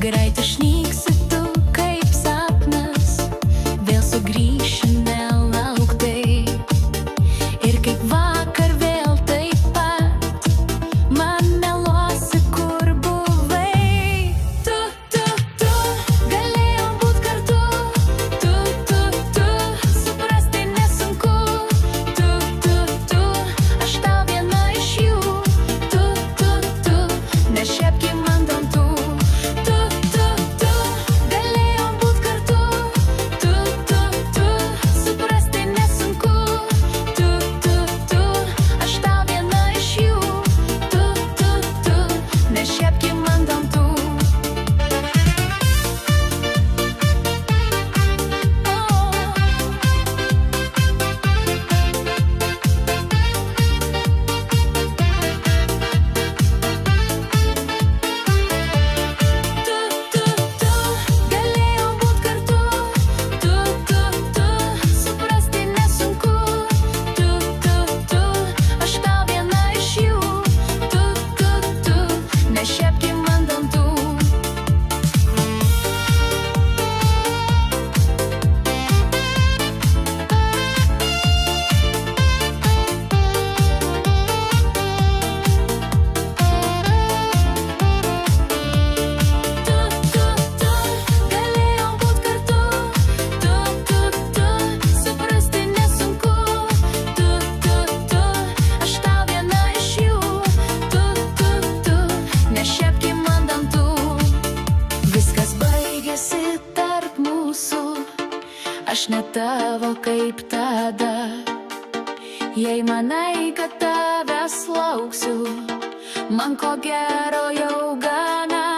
Greit išnyksi tu kaip sapnas, vėl sugrįši nelauktai. Ir kaip vakar vėl taip pat man meluosi, kur buvai. Tu galėjom būt kartu. Tu suprasti nesunku. Tu aš tau viena iš jų. Tu nešiepki man dantų. Galėjom būt kartu. Tu suprasti nesunku. Tu aš tau viena iš jų. Tu nešiepki man dantų. Galėjom būt kartu. Tu suprasti nesunku. Tu aš tau viena iš jų. Tu nešiepki man dantų. Galėjom būt kartu. Tu suprasti nesunku. Tu aš tau viena iš jų. Tu nešiepki man dantų. Viskas baigėsi tarp mūsų. Aš ne tavo kaip tada. Jei manai, kad tavęs lauksiu, man ko gero jau gana.